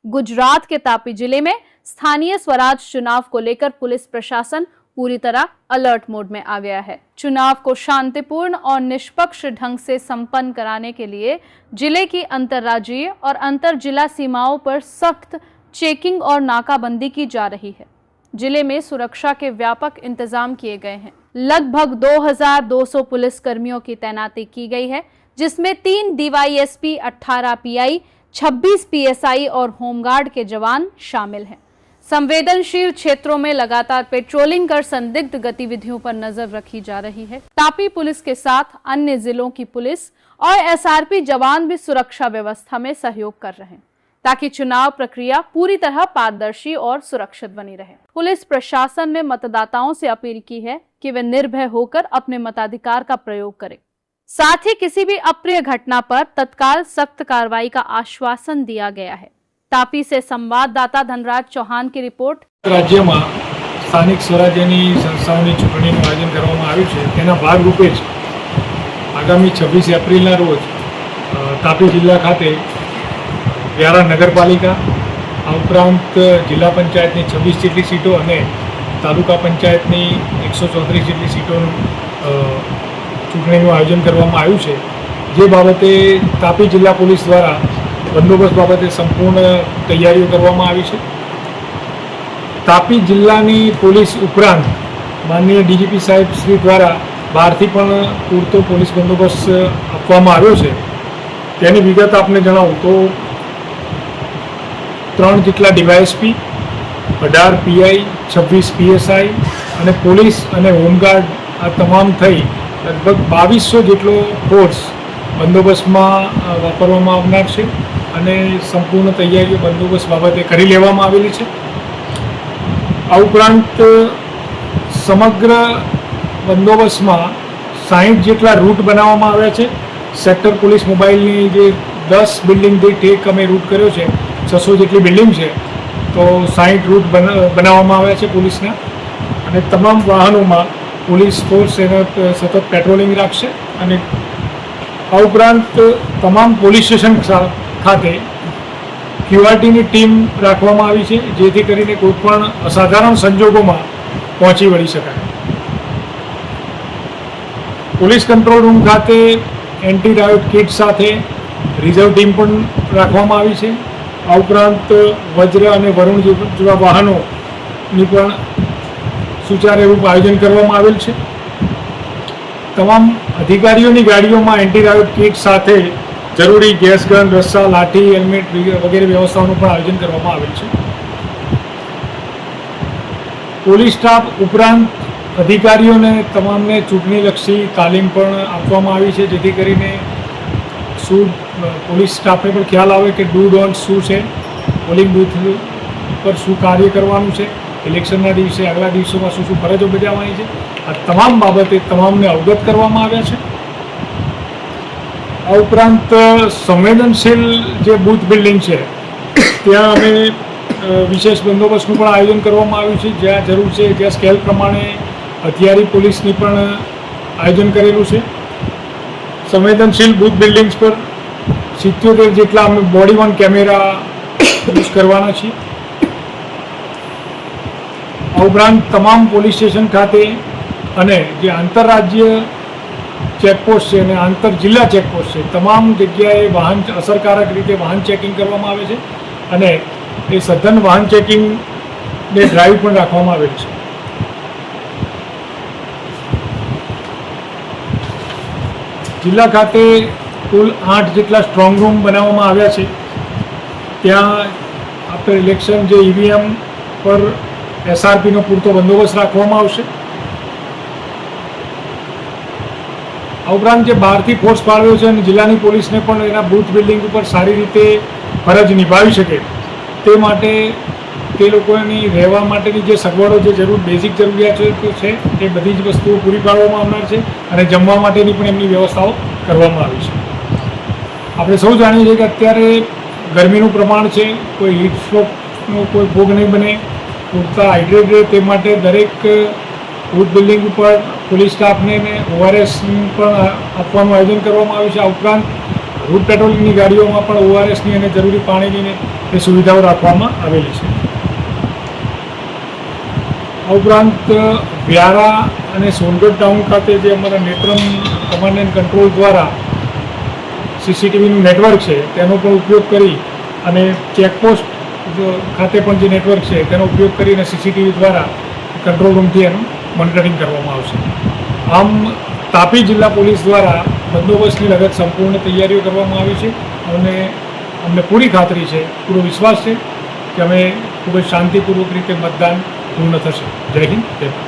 गुजरात के तापी जिले में स्थानीय स्वराज चुनाव को लेकर पुलिस प्रशासन पूरी तरह अलर्ट मोड में आ गया है। चुनाव को शांतिपूर्ण और निष्पक्ष ढंग से संपन्न कराने के लिए जिले की अंतर्राज्यीय और अंतर जिला सीमाओं पर सख्त चेकिंग और नाकाबंदी की जा रही है। जिले में सुरक्षा के व्यापक इंतजाम किए गए हैं। लगभग 2200 पुलिस कर्मियों की तैनाती की गई है, जिसमें 3 DYSP, 18 PI, 26 PSI और होमगार्ड के जवान शामिल हैं। संवेदनशील क्षेत्रों में लगातार पेट्रोलिंग कर संदिग्ध गतिविधियों पर नजर रखी जा रही है। तापी पुलिस के साथ अन्य जिलों की पुलिस और SRP जवान भी सुरक्षा व्यवस्था में सहयोग कर रहे हैं, ताकि चुनाव प्रक्रिया पूरी तरह पारदर्शी और सुरक्षित बनी रहे। पुलिस प्रशासन ने मतदाताओं से अपील की है कि वे निर्भय होकर अपने मताधिकार का प्रयोग करें। साथ ही किसी भी अप्रिय घटना पर तत्काल सख्त कार्रवाई का आश्वासन दिया गया है। तापी से संवाददाता धनराज चौहान की रिपोर्ट। राज्य में स्थानिक स्वराज्यनी संस्थाओनी चूंटણીનું આયોજન કરવામાં આવ્યું છે, તેના ભાગરૂપે જ આગામી 26 એપ્રિલના રોજ તાપી જિલ્લા ખાતે વ્યારા નગરપાલિકા આ ઉપરાંત જિલ્લા પંચાયતની 26 જેટલી સીટો અને તાલુકા પંચાયતની 134 જેટલી સીટોનું ચૂંટણીનું આયોજન કરવામાં આવ્યું છે, જે બાબતે તાપી જિલ્લા પોલીસ દ્વારા બંદોબસ્ત બાબતે સંપૂર્ણ તૈયારીઓ કરવામાં આવી છે। તાપી જિલ્લાની પોલીસ ઉપરાંત માનનીય DGP સાહેબ શ્રી દ્વારા બહારથી પણ પૂરતો પોલીસ બંદોબસ્ત આપવામાં આવ્યો છે। તેની વિગત આપને જણાવું તો 3 જેટલા DYSP, 18 PI, 26 PSI અને પોલીસ અને હોમગાર્ડ આ તમામ થઈ લગભગ 2200 જેટલો ફોર્સ બંદોબસ્તમાં વાપરવામાં આવનાર છે અને સંપૂર્ણ તૈયારીઓ બંદોબસ્ત બાબતે કરી લેવામાં આવેલી છે। આ ઉપરાંત સમગ્ર બંદોબસ્તમાં 60 જેટલા રૂટ બનાવવામાં આવ્યા છે। સેક્ટર પોલીસ મોબાઈલની જે 10 બિલ્ડિંગ દીઠ એક અમે રૂટ કર્યો છે, 600 જેટલી બિલ્ડિંગ છે, તો 60 રૂટ બનાવવામાં આવ્યા છે પોલીસના અને તમામ વાહનોમાં પોલીસ ફોર્સ એને સતત પેટ્રોલિંગ રાખશે અને આ ઉપરાંત તમામ પોલીસ સ્ટેશન ખાતે QRTની ટીમ રાખવામાં આવી છે, જેથી કરીને કોઈપણ અસાધારણ સંજોગોમાં પહોંચી વળી શકાય। પોલીસ કંટ્રોલ રૂમ ખાતે એન્ટી રાયોટ કિટ સાથે રિઝર્વ ટીમ પણ રાખવામાં આવી છે। આ ઉપરાંત વજ્ર અને વરુણ જેવા વાહનોની પણ સુચારુરૂપ આયોજન કરવામાં આવેલ છે। તમામ અધિકારીઓની ગાડીઓમાં એન્ટી રાયોટ કિટ સાથે જરૂરી ગેસ ગન, રસ્સા, લાઠી, હેલ્મેટ વગેરે વ્યવસ્થાઓનું પણ આયોજન કરવામાં આવેલ છે। પોલીસ સ્ટાફ ઉપરાંત અધિકારીઓને તમામને ચૂંટણીલક્ષી તાલીમ પણ આપવામાં આવી છે, જેથી કરીને શું પોલીસ સ્ટાફને પણ ખ્યાલ આવે કે ડુ ડોન્ટ શું છે, પોલિંગ બૂથ પર શું કાર્ય કરવાનું છે, ઇલેક્શનના દિવસે આગલા દિવસોમાં શું શું ફરજો બજાવવાની છે, આ તમામ બાબતે તમામને અવગત કરવામાં આવ્યા છે। આ ઉપરાંત સંવેદનશીલ જે બૂથ બિલ્ડિંગ છે ત્યાં અમે વિશેષ બંદોબસ્તનું પણ આયોજન કરવામાં આવ્યું છે। જ્યાં જરૂર છે ત્યાં સ્કેલ પ્રમાણે હથિયારી પોલીસની પણ આયોજન કરેલું છે। સંવેદનશીલ બૂથ બિલ્ડિંગ્સ પર 77 જેટલા અમે બોડી વન કેમેરા યુઝ કરવાના છીએ। આ ઉપરાંત તમામ પોલીસ સ્ટેશન ખાતે અને જે આંતરરાજ્ય ચેકપોસ્ટ છે અને આંતર જિલ્લા ચેકપોસ્ટ છે, તમામ જગ્યાએ વાહન અસરકારક રીતે વાહન ચેકિંગ કરવામાં આવે છે અને એ સઘન વાહન ચેકિંગને ડ્રાઈવ પણ રાખવામાં આવેલ છે। જિલ્લા ખાતે કુલ 8 જેટલા સ્ટ્રોંગ રૂમ બનાવવામાં આવ્યા છે। ત્યાં આફ્ટર ઇલેક્શન જે EVM પર SRPનો પૂરતો બંદોબસ્ત રાખવામાં આવશે। આ ઉપરાંત જે બહારથી ફોર્સ ફાળવ્યો છે અને જિલ્લાની પોલીસને પણ એના બૂથ બિલ્ડિંગ ઉપર સારી રીતે ફરજ નિભાવી શકે તે માટે તે લોકોની રહેવા માટેની જે સગવડો, જે બેઝિક જરૂરિયાતો છે એ બધી જ વસ્તુઓ પૂરી પાડવામાં આવનાર છે અને જમવા માટેની પણ એમની વ્યવસ્થાઓ કરવામાં આવી છે। આપણે સૌ જાણીએ છીએ કે અત્યારે ગરમીનું પ્રમાણ છે, કોઈ હીટ સ્ટ્રોકનો કોઈ ભોગ નહીં બને, પૂરતા હાઇડ્રેટ રહે તે માટે દરેક બૂથ બિલ્ડિંગ ઉપર પોલીસ સ્ટાફને ORS પણ આપવાનું આયોજન કરવામાં આવ્યું છે। આ ઉપરાંત રૂટ પેટ્રોલિંગની ગાડીઓમાં પણ ORSની અને જરૂરી પાણીની એ સુવિધાઓ રાખવામાં આવેલી છે. આ ઉપરાંત વ્યારા અને સોનગઢ ટાઉન ખાતે જે અમારા નેત્રમ કમાન્ડ એન્ડ કંટ્રોલ દ્વારા CCTVનું નેટવર્ક છે તેનો પણ ઉપયોગ કરી અને ચેકપોસ્ટ ખાતે પણ જે નેટવર્ક છે તેનો ઉપયોગ કરીને CCTV દ્વારા કંટ્રોલ રૂમથી એનું મોનિટરિંગ કરવામાં આવશે. આમ તાપી જિલ્લા પોલીસ દ્વારા બંદોબસ્તની લગત સંપૂર્ણ તૈયારીઓ કરવામાં આવી છે અને અમને પૂરી ખાતરી છે, પૂરો વિશ્વાસ છે કે અમે ખૂબ જ શાંતિપૂર્વક રીતે મતદાન પૂર્ણ થશે. જય હિન્દ, જય ભારત.